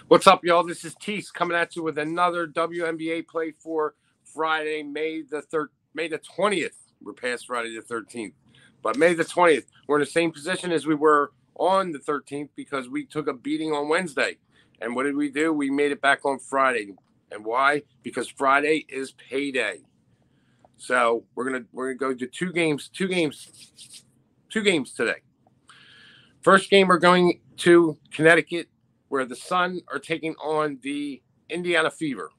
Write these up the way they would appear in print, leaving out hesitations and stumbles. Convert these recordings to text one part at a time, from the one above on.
What's up, y'all? This is Teece coming at you with another WNBA play for Friday, May the 20th. We're past Friday the 13th, but May the 20th. We're in the same position as we were on the 13th because we took a beating on Wednesday. And what did we do? We made it back on Friday. And why? Because Friday is payday. So we're gonna go to two games today. First game, we're going to Connecticut, where the Sun are taking on the Indiana Fever.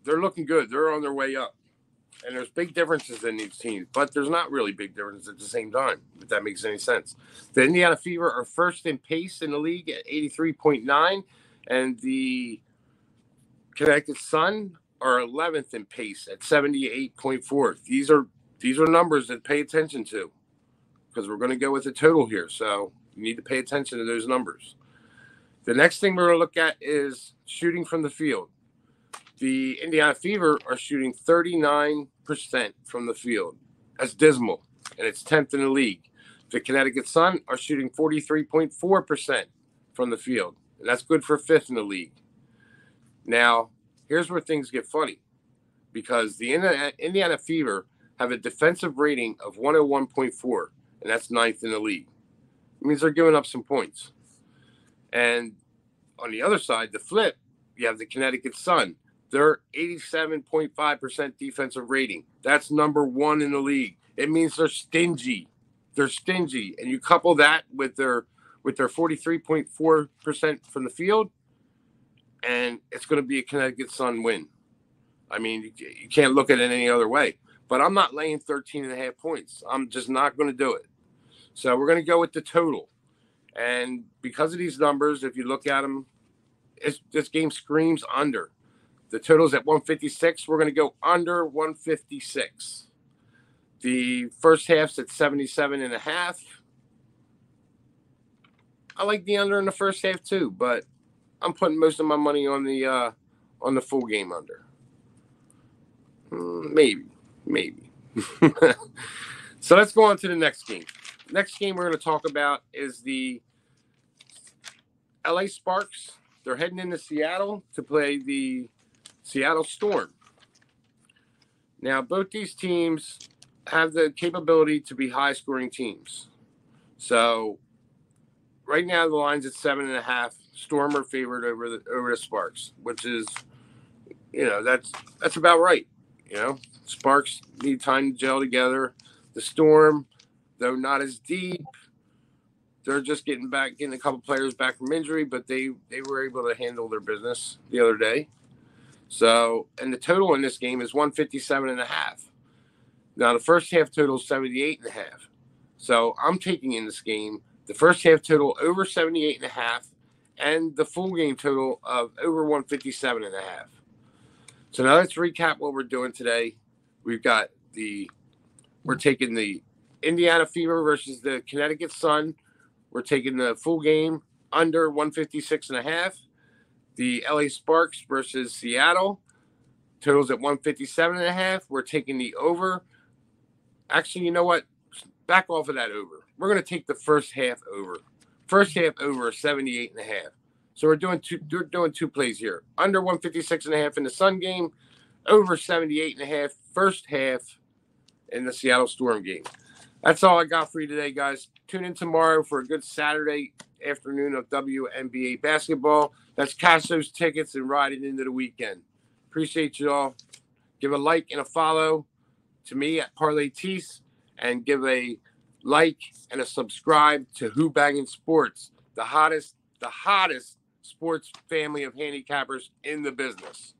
They're looking good. They're on their way up. And there's big differences in these teams, but there's not really big differences at the same time, if that makes any sense. The Indiana Fever are first in pace in the league at 83.9, and the Connecticut Sun are 11th in pace at 78.4. These are numbers that pay attention to, because we're going to go with the total here. So you need to pay attention to those numbers. The next thing we're going to look at is shooting from the field. The Indiana Fever are shooting 39% from the field. That's dismal, and it's 10th in the league. The Connecticut Sun are shooting 43.4% from the field, and that's good for 5th in the league. Now, here's where things get funny, because the Indiana Fever have a defensive rating of 101.4, and that's 9th in the league. It means they're giving up some points. And on the other side, the flip, you have the Connecticut Sun. They're 87.5% defensive rating. That's number 1 in the league. It means they're stingy. They're stingy. And you couple that with their 43.4% from the field, and it's going to be a Connecticut Sun win. I mean, you can't look at it any other way. But I'm not laying 13.5 points. I'm just not going to do it. So we're going to go with the total. And because of these numbers, if you look at them, this game screams under. The total's at 156. We're going to go under 156. The first half's at 77.5. I like the under in the first half too, but I'm putting most of my money on the full game under. Maybe. So let's go on to the next game. Next game we're going to talk about is the LA Sparks. They're heading into Seattle to play the Seattle Storm. Now, both these teams have the capability to be high-scoring teams. So right now the line's at 7.5. Storm are favored over the Sparks, which is, that's about right. Sparks need time to gel together. The Storm, though not as deep, they're just getting a couple players back from injury, but they were able to handle their business the other day. So, and the total in this game is 157.5. Now, the first half total is 78.5. So, I'm taking in this game the first half total over 78.5 and the full game total of over 157.5. So, now let's recap what we're doing today. We're taking the Indiana Fever versus the Connecticut Sun. We're taking the full game under 156.5. The LA Sparks versus Seattle. Totals at 157.5. We're taking the over. Actually, you know what? Back off of that over. We're going to take the first half over. First half over 78.5. So we're doing two plays here. Under 156.5 in the Sun game. Over 78.5 first half in the Seattle Storm game. That's all I got for you today, guys. Tune in tomorrow for a good Saturday afternoon of WNBA basketball. Let's cash those tickets and ride it into the weekend. Appreciate you all. Give a like and a follow to me at ParlayTeece, and give a like and a subscribe to Who-Bangin Sports, the hottest sports family of handicappers in the business.